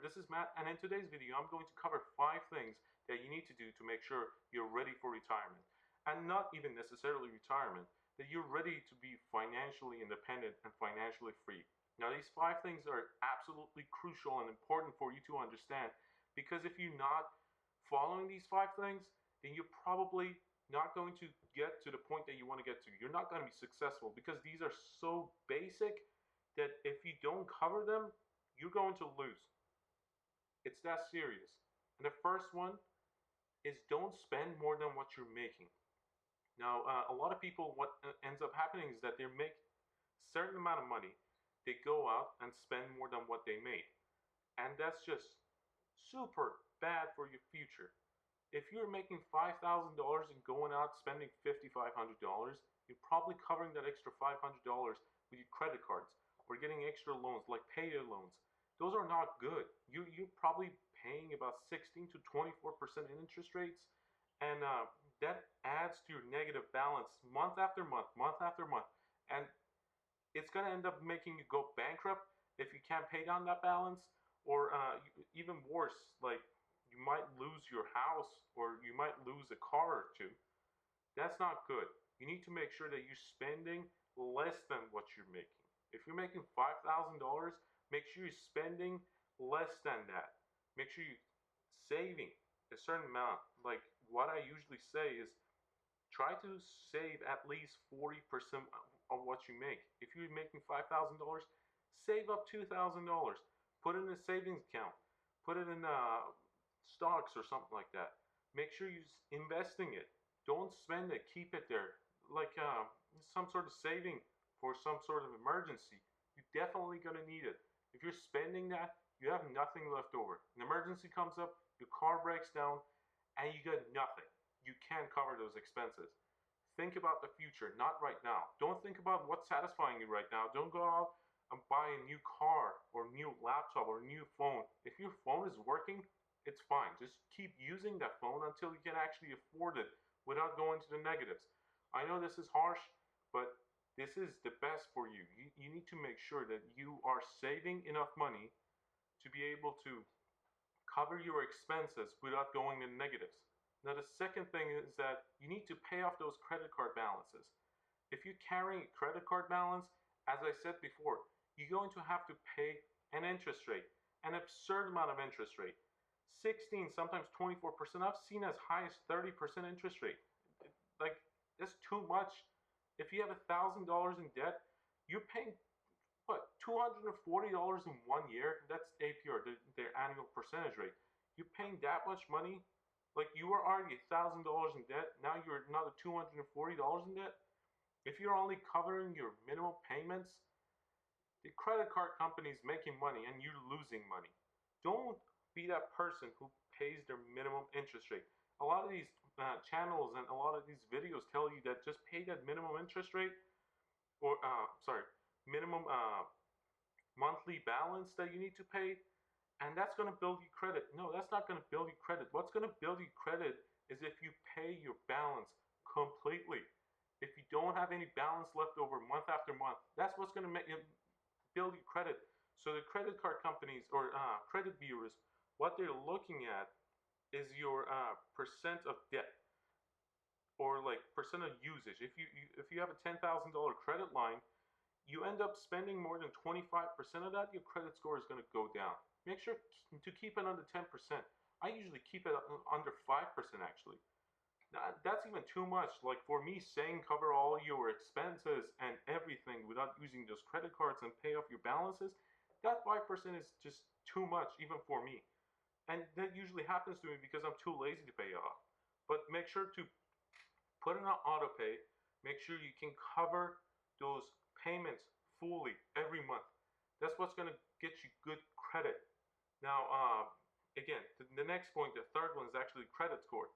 This is Matt, and in today's video I'm going to cover 5 things that you need to do to make sure you're ready for retirement. And not even necessarily retirement, that you're ready to be financially independent and financially free. Now these 5 things are absolutely crucial and important for you to understand, because if you're not following these 5 things, then you're probably not going to get to the point that you want to get to. You're not going to be successful because these are so basic that if you don't cover them, you're going to lose. It's that serious. And the first one is don't spend more than what you're making. Now, a lot of people, what ends up happening is that they make a certain amount of money, they go out and spend more than what they made. And that's just super bad for your future. If you're making $5,000 and going out spending $5,500, you're probably covering that extra $500 with your credit cards or getting extra loans like payday loans. Those are not good. You're probably paying about 16 to 24% in interest rates, and that adds to your negative balance month after month, month after month, and it's going to end up making you go bankrupt if you can't pay down that balance, or even worse, like you might lose your house or you might lose a car or two. That's not good. You need to make sure that you're spending less than what you're making. If you're making $5,000, make sure you're spending less than that. Make sure you're saving a certain amount. Like what I usually say is try to save at least 40% of what you make. If you're making $5,000, save up $2,000. Put it in a savings account. Put it in stocks or something like that. Make sure you're investing it. Don't spend it. Keep it there. Like some sort of saving for some sort of emergency. You're definitely going to need it. If you're spending that, you have nothing left over. An emergency comes up, your car breaks down, and you got nothing. You can't cover those expenses. Think about the future, not right now. Don't think about what's satisfying you right now. Don't go out and buy a new car or a new laptop or a new phone. If your phone is working, it's fine. Just keep using that phone until you can actually afford it without going to the negatives. I know this is harsh, but this is the best for you. You need to make sure that you are saving enough money to be able to cover your expenses without going to negatives. Now the second thing is that you need to pay off those credit card balances. If you're carrying a credit card balance, as I said before, you're going to have to pay an interest rate, an absurd amount of interest rate. 16, sometimes 24%. I've seen as high as 30% interest rate. Like, that's too much. If you have $1,000 in debt, you're paying, what, $240 in 1 year? That's APR, their annual percentage rate. You're paying that much money? Like, you were already $1,000 in debt, now you're another $240 in debt? If you're only covering your minimum payments, the credit card company is making money and you're losing money. Don't be that person who pays their minimum interest rate. A lot of these channels and a lot of these videos tell you that just pay that minimum interest rate, or minimum monthly balance that you need to pay, and that's going to build you credit. No, that's not going to build you credit. What's going to build you credit is if you pay your balance completely. If you don't have any balance left over month after month, that's what's going to make you build you credit. So the credit card companies or credit bureaus, what they're looking at is your percent of debt, or like percent of usage. If you have a $10,000 credit line, you end up spending more than 25% of that, your credit score is going to go down. Make sure to keep it under 10%. I usually keep it under 5% actually. Now, that's even too much. Like for me, saying cover all your expenses and everything without using those credit cards and pay off your balances, that 5% is just too much even for me. And that usually happens to me because I'm too lazy to pay it off. But make sure to put it on auto pay. Make sure you can cover those payments fully every month. That's what's going to get you good credit. Now, again, the next point, the third one, is actually credit score.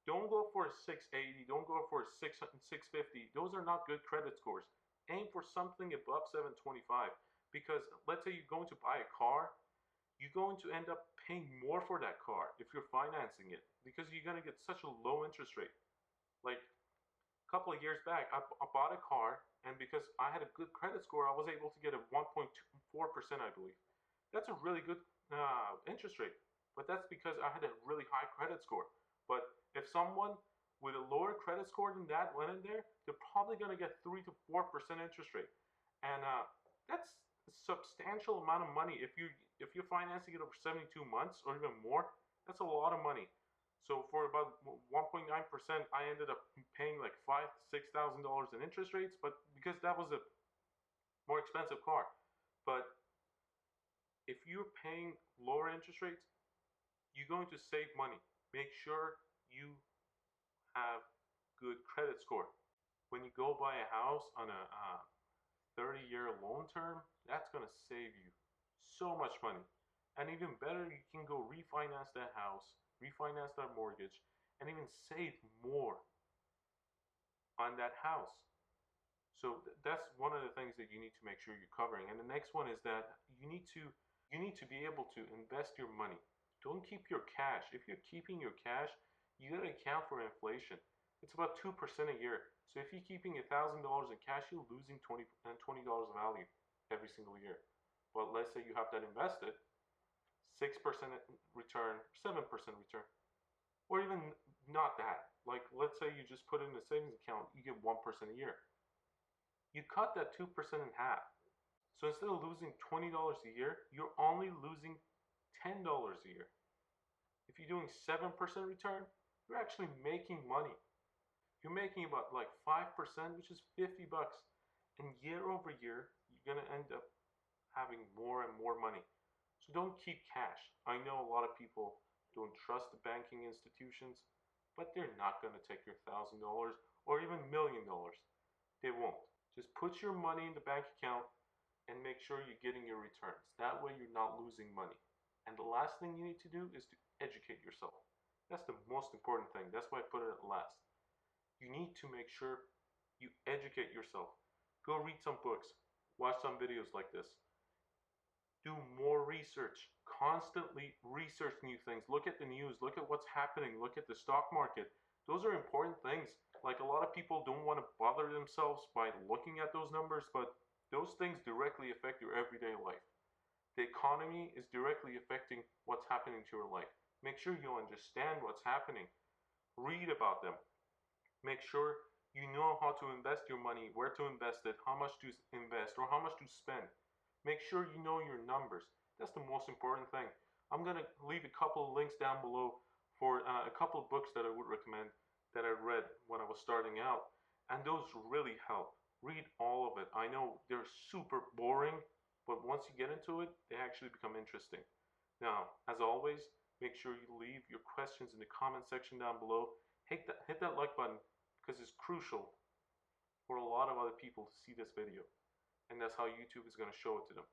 Don't go for a 680. Don't go for a 650. Those are not good credit scores. Aim for something above 725. Because let's say you're going to buy a car, you're going to end up paying more for that car if you're financing it, because you're going to get such a low interest rate. Like a couple of years back, I bought a car, and because I had a good credit score, I was able to get a 1.4%, I believe. That's a really good interest rate. But that's because I had a really high credit score. But if someone with a lower credit score than that went in there, they're probably going to get 3 to 4% interest rate, and that's a substantial amount of money. If you're financing it over 72 months or even more, that's a lot of money. So for about 1.9%, I ended up paying like $5,000 to $6,000 in interest rates, but because that was a more expensive car. But if you're paying lower interest rates, you're going to save money. Make sure you have good credit score. When you go buy a house on a 30-year loan term, that's going to save you so much money. And even better, you can go refinance that house, refinance that mortgage, and even save more on that house. So that's one of the things that you need to make sure you're covering. And the next one is that you need to be able to invest your money. Don't keep your cash. If you're keeping your cash, you got to account for inflation. It's about 2% a year. So if you're keeping $1,000 in cash, you're losing $20 of value every single year. But let's say you have that invested, 6% return, 7% return, or even not that. Like let's say you just put it in a savings account, you get 1% a year. You cut that 2% in half. So instead of losing $20 a year, you're only losing $10 a year. If you're doing 7% return, you're actually making money. You're making about like 5%, which is 50 bucks. And year over year, you're going to end up having more and more money. So don't keep cash. I know a lot of people don't trust the banking institutions, but they're not going to take your $1,000 or even $1,000,000. They won't. Just put your money in the bank account and make sure you're getting your returns. That way you're not losing money. And the last thing you need to do is to educate yourself. That's the most important thing. That's why I put it at last. You need to make sure you educate yourself. Go read some books, watch some videos like this. Do more research. Constantly research new things. Look at the news. Look at what's happening. Look at the stock market. Those are important things. Like a lot of people don't want to bother themselves by looking at those numbers, but those things directly affect your everyday life. The economy is directly affecting what's happening to your life. Make sure you understand what's happening. Read about them. Make sure you know how to invest your money, where to invest it, how much to invest, or how much to spend. Make sure you know your numbers. That's the most important thing. I'm going to leave a couple of links down below for a couple of books that I would recommend that I read when I was starting out. And those really help. Read all of it. I know they're super boring, but once you get into it, they actually become interesting. Now, as always, make sure you leave your questions in the comment section down below. Hit that like button because it's crucial for a lot of other people to see this video. And that's how YouTube is going to show it to them.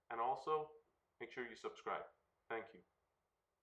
And also, make sure you subscribe. Thank you.